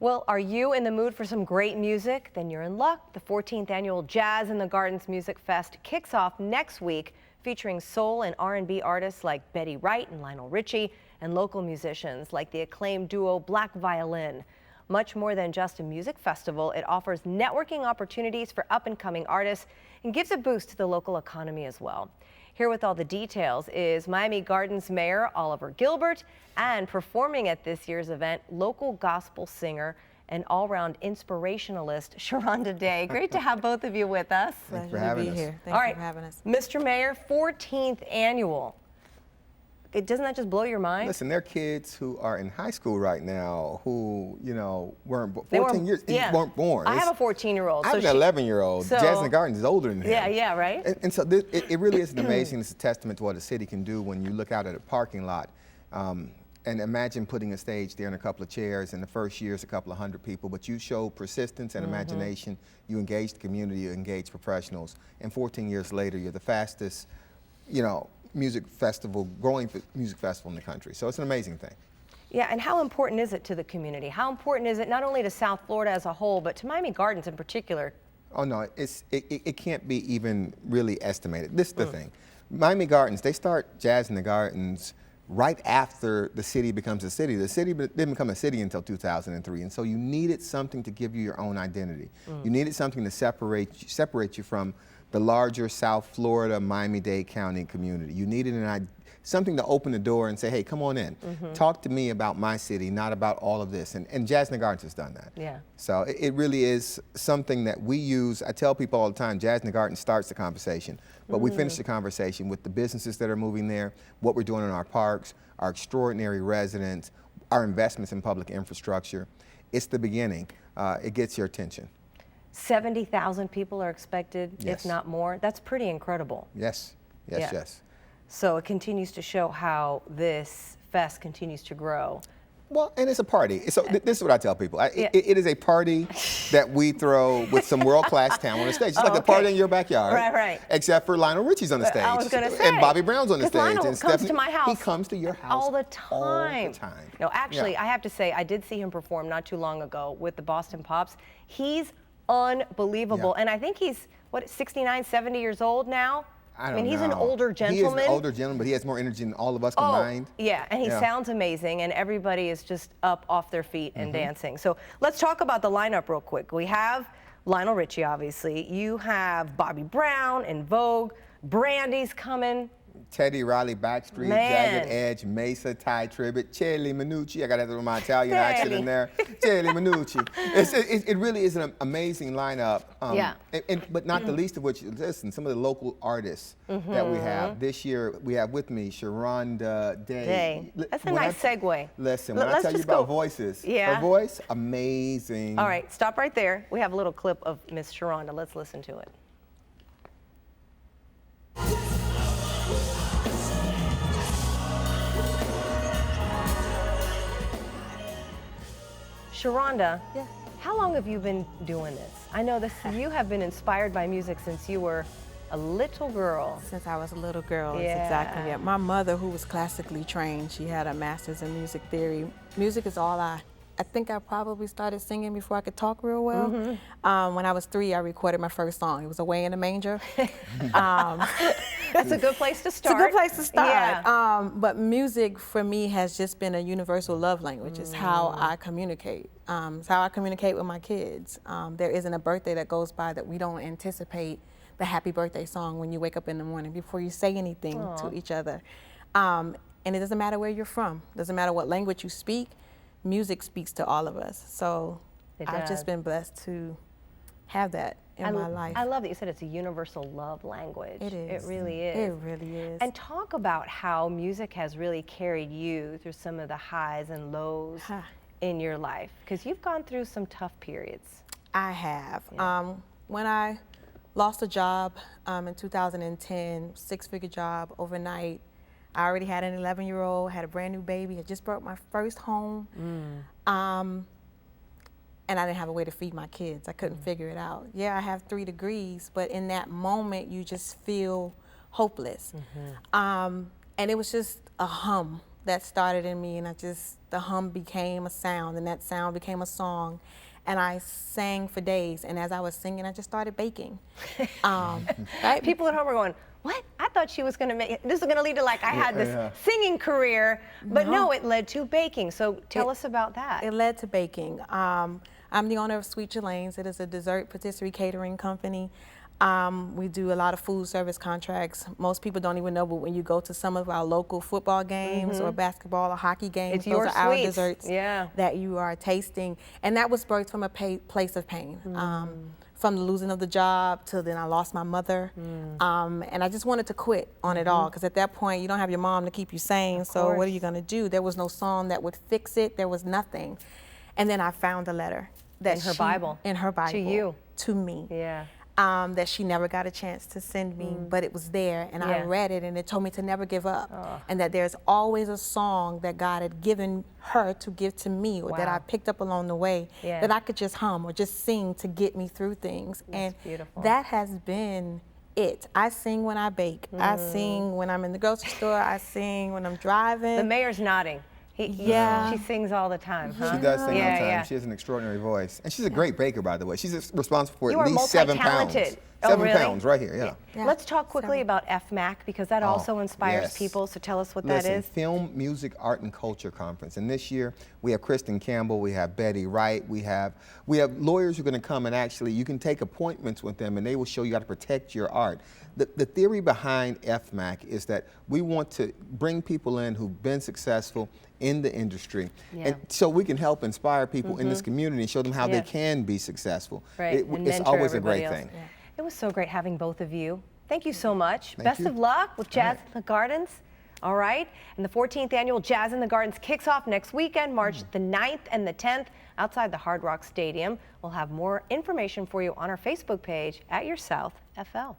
Well, are you in the mood for some great music? Then you're in luck. The 14th annual Jazz in the Gardens Music Fest kicks off next week, featuring soul and R&B artists like Betty Wright and Lionel Richie, and local musicians like the acclaimed duo Black Violin. Much more than just a music festival, it offers networking opportunities for up-and-coming artists and gives a boost to the local economy as well. Here with all the details is Miami Gardens Mayor Oliver Gilbert, and performing at this year's event, local gospel singer and all-round inspirationalist Sherronda Daye. Great to have both of you with us. Thanks for having us. Here. Thanks for having us. Mr. Mayor, 14th annual. Doesn't that just blow your mind? Listen, there are kids who are in high school right now who, weren't 14 years, weren't born. I have a 14-year-old. I have an 11-year-old. Jazz in the Gardens is older than him. Yeah, right? And so it really is amazing. It's a testament to what a city can do when you look out at a parking lot. And imagine putting a stage there and a couple of chairs, and the first year is a couple of hundred people, but you show persistence and imagination, you engage the community, you engage professionals, and 14 years later, you're the fastest, music festival, growing music festival in the country. So it's an amazing thing. Yeah, and how important is it to the community? How important is it not only to South Florida as a whole, but to Miami Gardens in particular? Oh no, it can't be even really estimated. This is the thing. Miami Gardens, they start Jazz in the Gardens right after the city becomes a city. The city didn't become a city until 2003, and so you needed something to give you your own identity. You needed something to separate you from the larger South Florida, Miami-Dade County community. You needed something to open the door and say, hey, come on in. Talk to me about my city, not about all of this. And Jazz in the Gardens has done that. Yeah. So it really is something that we use. I tell people all the time, Jazz in the Gardens starts the conversation, but we finish the conversation with the businesses that are moving there, what we're doing in our parks, our extraordinary residents, our investments in public infrastructure. It's the beginning. It gets your attention. 70,000 people are expected, Yes. if not more. That's pretty incredible. Yes, yes. So it continues to show how this fest continues to grow. Well, and it's a party. So this is what I tell people. It is a party that we throw with some world-class talent on the stage. It's like a party in your backyard. Right. Except for Lionel Richie's on the stage. I was going to say. And Bobby Brown's on the stage. Lionel and comes to my house. He comes to your house all the time. All the time. No, actually, I have to say, I did see him perform not too long ago with the Boston Pops. He's unbelievable. And I think he's, 69, 70 years old now? I mean, he's an older gentleman. He is an older gentleman, but he has more energy than all of us combined. Yeah, and he sounds amazing, and everybody is just up off their feet and dancing. So let's talk about the lineup real quick. We have Lionel Richie, obviously. You have Bobby Brown and Vogue. Brandy's coming. Teddy Riley, Backstreet, Jagged Edge, Mesa, Ty Tribbett, Chelly Minucci. I got to have my Italian accent in there. Chelly Minucci. It really is an amazing lineup. But not the least of which, listen, some of the local artists that we have. This year, we have with me Sherronda Daye. That's a nice segue. Listen, when I tell you about voices, her voice, amazing. All right, stop right there. We have a little clip of Miss Sherronda. Let's listen to it. Sherronda, how long have you been doing this? I know this. You have been inspired by music since you were a little girl. Since I was a little girl, exactly. Yeah. My mother, who was classically trained, she had a master's in music theory. Music is all I think I probably started singing before I could talk real well. When I was 3, I recorded my first song. It was Away in the Manger. That's a good place to start. It's a good place to start. But music for me has just been a universal love language. It's how I communicate. It's how I communicate with my kids. There isn't a birthday that goes by that we don't anticipate the happy birthday song when you wake up in the morning before you say anything to each other. And it doesn't matter where you're from. It doesn't matter what language you speak. Music speaks to all of us. So I've just been blessed to have that in my life. I love that you said it's a universal love language. It is. It really is. It really is. And talk about how music has really carried you through some of the highs and lows in your life, because you've gone through some tough periods. I have. When I lost a job in 2010, 6-figure job overnight, I already had an 11-year-old, had a brand new baby, had just bought my first home, and I didn't have a way to feed my kids. I couldn't figure it out. Yeah, I have 3 degrees, but in that moment, you just feel hopeless. And it was just a hum that started in me, and the hum became a sound, and that sound became a song. And I sang for days, and as I was singing, I just started baking. Right? People at home are going, what? I thought she was going to make, this was going to lead to like, I had this singing career, but no, it led to baking. So tell us about that. It led to baking. I'm the owner of Sweet Jelane's. It is a dessert patisserie catering company. We do a lot of food service contracts. Most people don't even know, but when you go to some of our local football games or basketball or hockey games, those are our desserts that you are tasting. And that was birthed from a place of pain. From the losing of the job till then I lost my mother. And I just wanted to quit on it all, because at that point you don't have your mom to keep you sane, so what are you gonna do? There was no song that would fix it, there was nothing. And then I found a letter that in her Bible. To you. To me. Yeah. That she never got a chance to send me, but it was there, and I read it, and it told me to never give up, and that there's always a song that God had given her to give to me, or that I picked up along the way, that I could just hum or just sing to get me through things. That's beautiful. That has been it. I sing when I bake. I sing when I'm in the grocery store. I sing when I'm driving. The mayor's nodding. She sings all the time, huh? She does sing all the time. Yeah. She has an extraordinary voice. And she's a great baker, by the way. She's responsible for You at are least 7 pounds. multi-talented. 7 really? pounds right here, yeah. Let's talk quickly about FMAC, because that also inspires people, so tell us what that is. Film, Music, Art, and Culture Conference. And this year, we have Kristen Campbell, we have Betty Wright, we have lawyers who are going to come, and actually you can take appointments with them and they will show you how to protect your art. The theory behind FMAC is that we want to bring people in who've been successful in the industry, and so we can help inspire people in this community and show them how they can be successful. It's always a great thing. It was so great having both of you. Thank you so much. Thank Best you. of luck with Jazz in the Gardens. All right. And the 14th annual Jazz in the Gardens kicks off next weekend, March the 9th and the 10th, outside the Hard Rock Stadium. We'll have more information for you on our Facebook page at Your South FL.